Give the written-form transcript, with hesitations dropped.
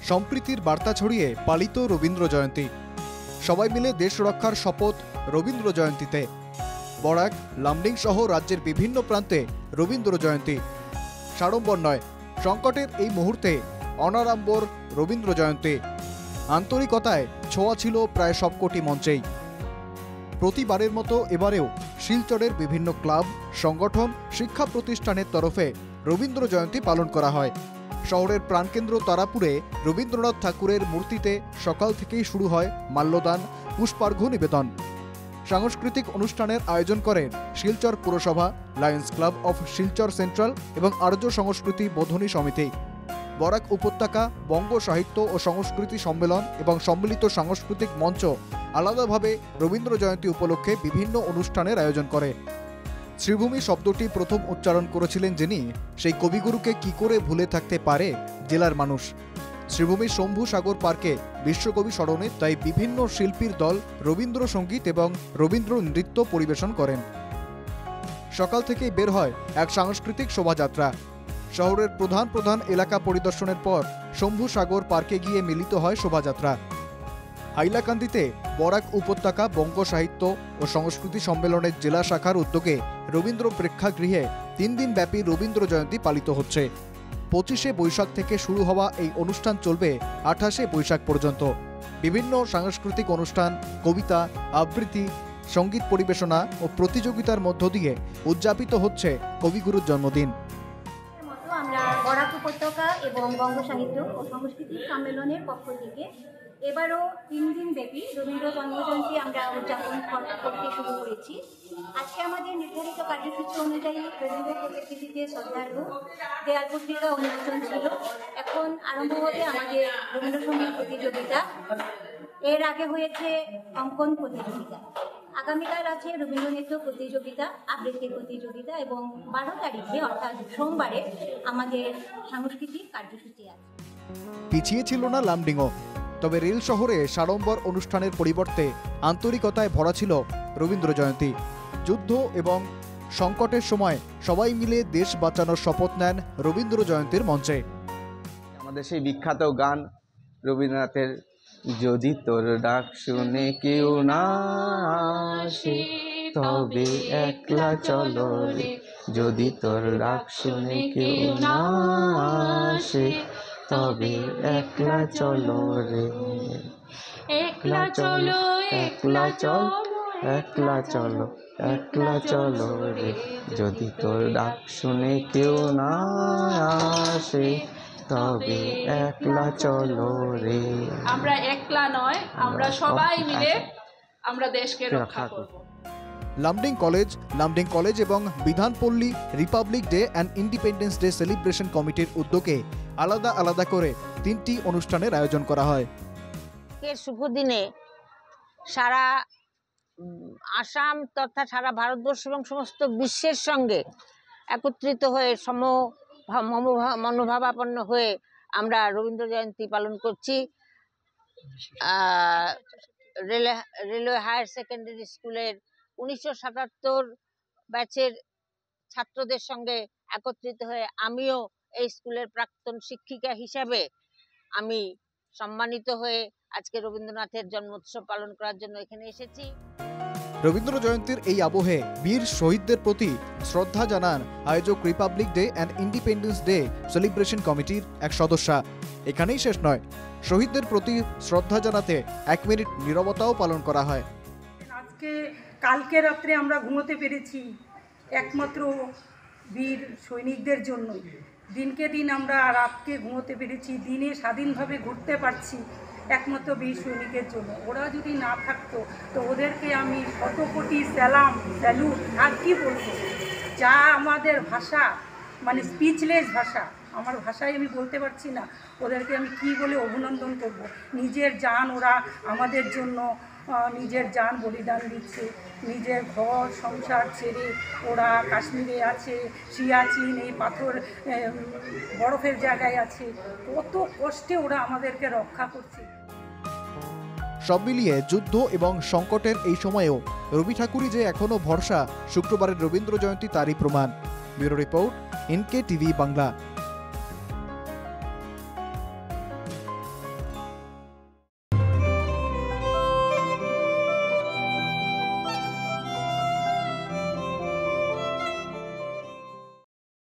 সম্প্রীতির বার্তা ছড়িয়ে পালিত রবীন্দ্র জয়ন্তী। সবাই মিলে দেশ রক্ষার শপথ রবীন্দ্র জয়ন্তীতে। বরাক, লামডিং সহ রাজ্যের বিভিন্ন প্রান্তে রবীন্দ্র জয়ন্তী। সাড়ম্বর নয়, সংকটের এই মুহূর্তে অনাড়ম্বর রবীন্দ্র জয়ন্তী। আন্তরিকতায় ছোঁয়া ছিল প্রায় সবকটি মঞ্চেই। প্রতিবারের মতো এবারেও শিলচরের বিভিন্ন ক্লাব, সংগঠন, শিক্ষা প্রতিষ্ঠানের তরফে রবীন্দ্র জয়ন্তী পালন করা হয়। শহরের প্রাণকেন্দ্র তারাপুরে রবীন্দ্রনাথ ঠাকুরের মূর্তিতে সকাল থেকেই শুরু হয় মাল্যদান, পুষ্পার্ঘ্য নিবেদন। সাংস্কৃতিক অনুষ্ঠানের আয়োজন করেন শিলচর পুরসভা, Lions club of Silchar central এবং আর্য সংস্কৃতি বোধনী সমিতি। বরাক উপত্যকা বঙ্গ সাহিত্য ও সংস্কৃতি সম্মেলন এবং সম্মিলিত সাংস্কৃতিক মঞ্চ আলাদাভাবে রবীন্দ্র জয়ন্তী উপলক্ষে বিভিন্ন অনুষ্ঠানের আয়োজন করে। শ্রীভূমি শব্দটি প্রথম উচ্চারণ করেছিলেন যিনি, সেই কবিগুরুকে কি করে ভুলে থাকতে পারে জেলার মানুষ। শ্রীভূমির শম্ভু সাগর পার্কে বিশ্বকবি স্মরণে তাই বিভিন্ন শিল্পীর দল রবীন্দ্রসঙ্গীত এবং রবীন্দ্র নৃত্য পরিবেশন করেন। সকাল থেকেই বের হয় এক সাংস্কৃতিক শোভাযাত্রা। শহরের প্রধান প্রধান এলাকা পরিদর্শনের পর শম্ভু সাগর পার্কে গিয়ে মিলিত হয় শোভাযাত্রা। হাইলাকান্দিতে বরাক উপত্যকা বঙ্গ সাহিত্য ও সংস্কৃতি সম্মেলনের জেলা শাখার উদ্যোগে রবীন্দ্র প্রেক্ষাগৃহে 3 দিনব্যাপী রবীন্দ্র জয়ন্তী পালিত হচ্ছে। 25শে বৈশাখ থেকে শুরু হওয়া এই অনুষ্ঠান চলবে 28শে বৈশাখ পর্যন্ত। বিভিন্ন সাংস্কৃতিক অনুষ্ঠান, কবিতা, আবৃত্তি, সঙ্গীত পরিবেশনা ও প্রতিযোগিতার মধ্য দিয়ে উদযাপিত হচ্ছে কবিগুরুর জন্মদিন। আমরা বরাক উপত্যকা এবং বঙ্গ সাহিত্য ও সংস্কৃতি সম্মেলনের পক্ষ থেকে এবারও 3 দিন ব্যাপী রবীন্দ্র জন্মজয়ন্তী আমরা উদযাপন করতে শুরু করেছি। আজকে আমাদের নির্ধারিত কার্যসূচি অনুযায়ী রবীন্দ্র প্রতিকৃতিতে শ্রদ্ধার্ঘ্য, দেয়াল পত্রিকা অনুষ্ঠান ছিল। এখন আরম্ভ হবে আমাদের রবীন্দ্রসঙ্গীত প্রতিযোগিতা। এর আগে হয়েছে অঙ্কন প্রতিযোগিতা। আগামীকাল আছে রবীন্দ্র নৃত্য প্রতিযোগিতা, আবৃত্তি প্রতিযোগিতা এবং 12 তারিখে অর্থাৎ সোমবারে আমাদের সাংস্কৃতিক কার্যসূচি আছে। পিছিয়ে ছিল না লামডিংও, তবে রেল শহরে সাড়ম্বর অনুষ্ঠানের পরিবর্তে আন্তরিকতায় ভরা ছিল রবীন্দ্র জয়ন্তী। যুদ্ধ এবং সংকটের সময় সবাই মিলে দেশ বাঁচানোর শপথ নেন রবীন্দ্র জয়ন্তীর মঞ্চে। আমাদের সেই বিখ্যাত গান রবীন্দ্রনাথের, যদি তোর ডাক শুনে কেউ না আসে তবে একলা চলো রে, যদি তোর ডাক শুনে কেউ না আসে তবে একলা চলো রে, একলা চলো, একলা চল, একলা চলো, একলা চলো রে, যদি তোর ডাক শুনে কেউ না আসে তবে একলা চলো রে। আমরা একলা নয়, আমরা সবাই মিলে আমরা দেশকে রক্ষা করব। লামডিং কলেজ এবং Bidhanpalli Republic day and independence day celebration কমিটির উদ্যোগে আলাদা আলাদা করে 3টি অনুষ্ঠানের আয়োজন করা হয়। এর শুভ দিনে সারা আসাম তথা সারা ভারতবর্ষ এবং সমস্ত বিশ্বের সঙ্গে একত্রিত হয়ে মনোভাবাপন্ন হয়ে আমরা রবীন্দ্র জয়ন্তী পালন করছি। রেলওয়ে হায়ার সেকেন্ডারি স্কুলের 1977 ব্যাচের ছাত্রদের সঙ্গে একত্রিত হয়ে আমিও এই স্কুলের প্রাক্তন শিক্ষিকা হিসাবে আমি সম্মানিত হয়ে আজকে রবীন্দ্রনাথের জন্মোৎসব পালন করার জন্য এখানে এসেছি। রবীন্দ্র জয়ন্তীর এই আবহে বীর শহীদদের প্রতি শ্রদ্ধা জানান আয়োজক Republic day and independence day celebration কমিটির এক সদস্যা। এখানেই শেষ নয়, শহীদদের প্রতি শ্রদ্ধা জানাতে 1 মিনিট নীরবতাও পালন করা হয়। কালকে রাত্রে আমরা ঘুমোতে পেরেছি একমাত্র বীর সৈনিকদের জন্যই। দিনকে দিন আমরা রাতকে ঘুমোতে পেরেছি, দিনে স্বাধীনভাবে ঘুরতে পারছি একমাত্র বীর সৈনিকের জন্য। ওরা যদি না থাকতো তো ওদেরকে আমি শত কোটি স্যালুট আর কি বলবো। যা আমাদের ভাষা, মানে স্পিচলেস ভাষা, আমার ভাষায় আমি বলতে পারছি না ওদেরকে আমি কি বলে অভিনন্দন করব। নিজের জান ওরা আমাদের জন্য নিজের জান বলিদান দিচ্ছে। নিজের ঘর সংসার ছেড়ে ওরা কাশ্মীরে আছে, সিয়াচিন এই পাথর বরফের জায়গায় আছে, কত কষ্টে ওরা আমাদেরকে রক্ষা করছে। সব মিলিয়ে যুদ্ধ এবং সংকটের এই সময়েও রবি ঠাকুরই যে এখনো ভরসা, শুক্রবারের রবীন্দ্র জয়ন্তী তারই প্রমাণ। Bureau report, NK TV Bangla.